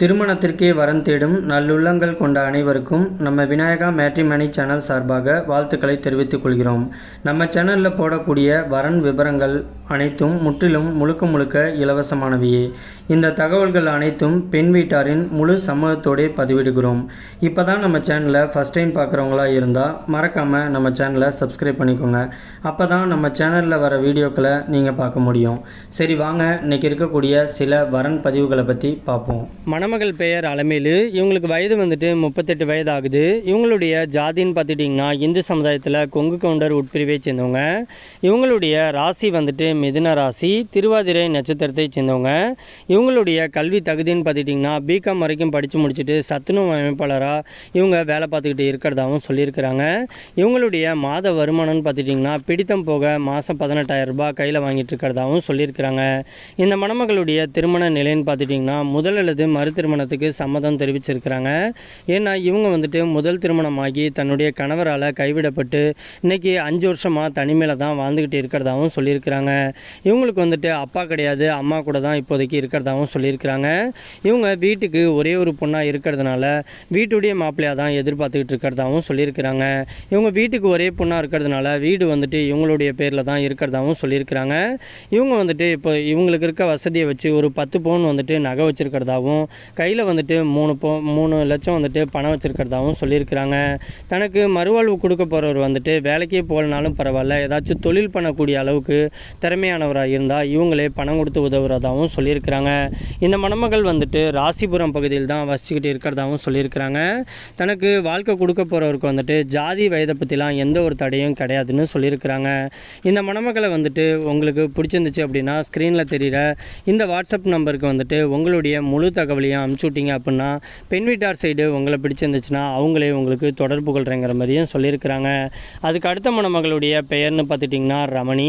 திருமணத்திற்கே வரன் தேடும் நல்லுள்ளங்கள் கொண்ட அனைவருக்கும் நம்ம விநாயகா மேட்ரிமனி சேனல் சார்பாக வாழ்த்துக்களை தெரிவித்துக் கொள்கிறோம். நம்ம சேனலில் போடக்கூடிய வரன் விவரங்கள் அனைத்தும் முற்றிலும் முழுக்க இலவசமானவையே. இந்த தகவல்கள் அனைத்தும் பெண் வீட்டாரின் முழு சம்மதத்தோடே பதிவிடுகிறோம். இப்போ தான் நம்ம சேனலை ஃபஸ்ட் டைம் பார்க்குறவங்களா இருந்தால் மறக்காமல் நம்ம சேனலை சப்ஸ்கிரைப் பண்ணிக்கோங்க. அப்போ தான் நம்ம சேனலில் வர வீடியோக்களை நீங்கள் பார்க்க முடியும். சரி வாங்க, இன்றைக்கி இருக்கக்கூடிய சில வரன் பதிவுகளை பற்றி பார்ப்போம். மணமகள் பெயர் அலமேலு. இவங்களுக்கு வயது வந்துட்டு 38 வயது ஆகுது. இவங்களுடைய ஜாதின்னு பார்த்துட்டிங்கன்னா இந்து சமுதாயத்தில் கொங்கு கவுண்டர் உட்பிரிவை சேர்ந்தவங்க. இவங்களுடைய ராசி வந்துட்டு மிதுன ராசி, திருவாதிரை நட்சத்திரத்தை சேர்ந்தவங்க. இவங்களுடைய கல்வி தகுதின்னு பார்த்துட்டிங்கன்னா பிகாம் வரைக்கும் படித்து முடிச்சுட்டு சத்துணவு அமைப்பாளராக இவங்க வேலை பார்த்துக்கிட்டு இருக்கிறதாகவும் சொல்லியிருக்கிறாங்க. இவங்களுடைய மாத வருமானம்னு பார்த்துட்டிங்கன்னா பிடித்தம் போக மாதம் 18,000 ரூபாய் கையில் வாங்கிட்டு இருக்கிறதாகவும் சொல்லியிருக்கிறாங்க. இந்த மணமகளுடைய திருமண நிலைன்னு பார்த்துட்டிங்கன்னா முதல் அல்லது மறு திருமணத்துக்கு சம்மதம் தெரிவிச்சிருக்கிறாங்க. ஏன்னா இவங்க வந்துட்டு முதல் திருமணமாகி தன்னுடைய கணவரால் கைவிடப்பட்டு இன்றைக்கி 5 வருஷமாக தனிமையில் தான் வாழ்ந்துக்கிட்டு இருக்கிறதாகவும் சொல்லியிருக்கிறாங்க. இவங்களுக்கு வந்துட்டு அப்பா கிடையாது, அம்மா கூட தான் இப்போதைக்கு இருக்கிறதாகவும் சொல்லியிருக்கிறாங்க. இவங்க வீட்டுக்கு ஒரே ஒரு பொண்ணாக இருக்கிறதுனால வீட்டுடைய மாப்பிள்ளையாக தான் எதிர்பார்த்துக்கிட்டு இருக்கிறதாகவும் சொல்லியிருக்கிறாங்க. இவங்க வீட்டுக்கு ஒரே பொண்ணாக இருக்கிறதுனால வீடு வந்துட்டு இவங்களுடைய பேரில் தான் இருக்கிறதாகவும் சொல்லியிருக்கிறாங்க. இவங்க வந்துட்டு இப்போ இவங்களுக்கு இருக்க வசதியை வச்சு ஒரு 10 பவுன் வந்துட்டு நகை வச்சுருக்கிறதாகவும் கையில் வந்துட்டு 3 லட்சம் வந்துட்டு பணம் வச்சுருக்கிறதாகவும் சொல்லியிருக்கிறாங்க. தனக்கு மறுவாழ்வு கொடுக்க போகிறவர் வந்துட்டு வேலைக்கே போகலனாலும் பரவாயில்ல, ஏதாச்சும் தொழில் பண்ணக்கூடிய அளவுக்கு திறமையானவராக இருந்தால் இவங்களே பணம் கொடுத்து உதவுறதாகவும் சொல்லியிருக்கிறாங்க. இந்த மணமகள் வந்துட்டு ராசிபுரம் பகுதியில் தான் வசிச்சுக்கிட்டு இருக்கிறதாகவும் சொல்லியிருக்கிறாங்க. தனக்கு வாழ்க்கை கொடுக்க போகிறவருக்கு வந்துட்டு ஜாதி வயதை பற்றிலாம் எந்த ஒரு தடையும் கிடையாதுன்னு சொல்லியிருக்கிறாங்க. இந்த மணமகளை வந்துட்டு உங்களுக்கு பிடிச்சிருந்துச்சு அப்படின்னா ஸ்க்ரீனில் தெரிகிற இந்த வாட்ஸ்அப் நம்பருக்கு வந்துட்டு உங்களுடைய முழு தகவலையும் அனுப்பிச்சுட்டிங்க அப்படின்னா பெண் வீட்டார் சைடு உங்களை பிடிச்சிருந்துச்சுன்னா அவங்களே உங்களுக்கு தொடர்பு கொள்கிறேங்கிற மாதிரியும் சொல்லியிருக்கிறாங்க. அதுக்கு அடுத்த மணமகளுடைய பெயர்னு பார்த்துட்டிங்கன்னா ரமணி.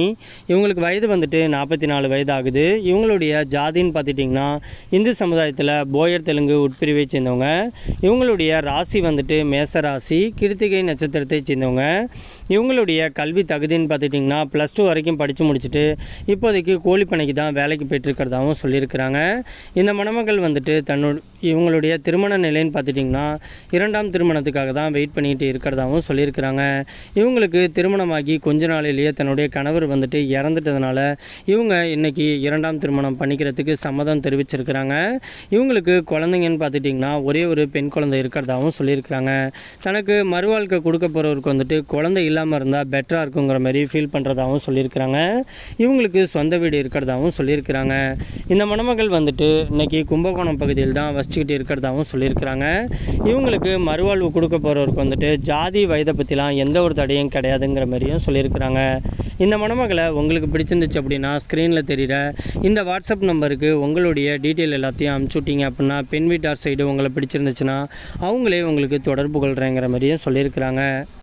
இவங்களுக்கு வயது வந்துட்டு 44 வயது ஆகுது. இவங்களுடைய ஜாதின்னு பார்த்துட்டிங்கன்னா இந்து சமுதாயத்தில் போயர் தெலுங்கு உட்பிரிவை சேர்ந்தவங்க. இவங்களுடைய ராசி வந்துட்டு மேச ராசி, கிருத்திகை நட்சத்திரத்தை சேர்ந்தவங்க. இவங்களுடைய கல்வி தகுதின்னு பார்த்துட்டிங்கன்னா +2 வரைக்கும் படித்து முடிச்சுட்டு இப்போதைக்கு கோழிப்பனைக்கு தான் வேலைக்கு போய்ட்டுருக்கிறதாகவும் சொல்லியிருக்கிறாங்க. இந்த மணமகள் வந்துட்டு இவங்களுடைய திருமண நிலைன்னு பார்த்துட்டிங்கன்னா 2ஆம் திருமணத்துக்காக தான் வெயிட் பண்ணிகிட்டு இருக்கிறதாகவும் சொல்லியிருக்கிறாங்க. இவங்களுக்கு திருமணமாகி கொஞ்ச நாளிலேயே தன்னுடைய கணவர் வந்துட்டு இறந்துட்டதுனால இவங்க இன்றைக்கி 2ஆம் திருமணம் பண்ணிக்கிறதுக்கு சம்மதம் தெரிவிச்சிருக்கிறாங்க. இவங்களுக்கு குழந்தைங்கன்னு பார்த்துட்டிங்கன்னா ஒரே ஒரு பெண் குழந்தை இருக்கிறதாகவும் சொல்லியிருக்கிறாங்க. தனக்கு மறுவாழ்க்கை கொடுக்க போகிறவருக்கு வந்துட்டு குழந்தை இல்லாமல் இருந்தால் பெட்டராக இருக்குங்கிற மாதிரி ஃபீல் பண்ணுறதாகவும் சொல்லியிருக்கிறாங்க. இவங்களுக்கு சொந்த வீடு இருக்கிறதாகவும் சொல்லியிருக்கிறாங்க. இந்த மணமகள் வந்துட்டு இன்றைக்கி கும்பகோணம் பகுதியில் தான் வசிச்சுக்கிட்டு இருக்கிறதாகவும் சொல்லியிருக்கிறாங்க. இவங்களுக்கு மறுவாழ்வு கொடுக்க போகிறவருக்கு வந்துட்டு ஜாதி வயதை பற்றிலாம் எந்த ஒரு தடையும் கிடையாதுங்கிற மாதிரியும் சொல்லியிருக்கிறாங்க. இந்த மணமகளை உங்களுக்கு பிடிச்சிருந்துச்சு அப்படின்னா ஸ்க்ரீனில் தெரிகிற இந்த வாட்ஸ்அப் நம்பருக்கு உங்களுடைய டீட்டெயில் எல்லாத்தையும் அனுப்பிச்சுட்டிங்க அப்படின்னா பெண் வீட்டார் சைடு உங்களை பிடிச்சிருந்துச்சுன்னா அவங்களே உங்களுக்கு தொடர்பு கொள்கிறேங்கிற மாதிரியும் சொல்லியிருக்கிறாங்க.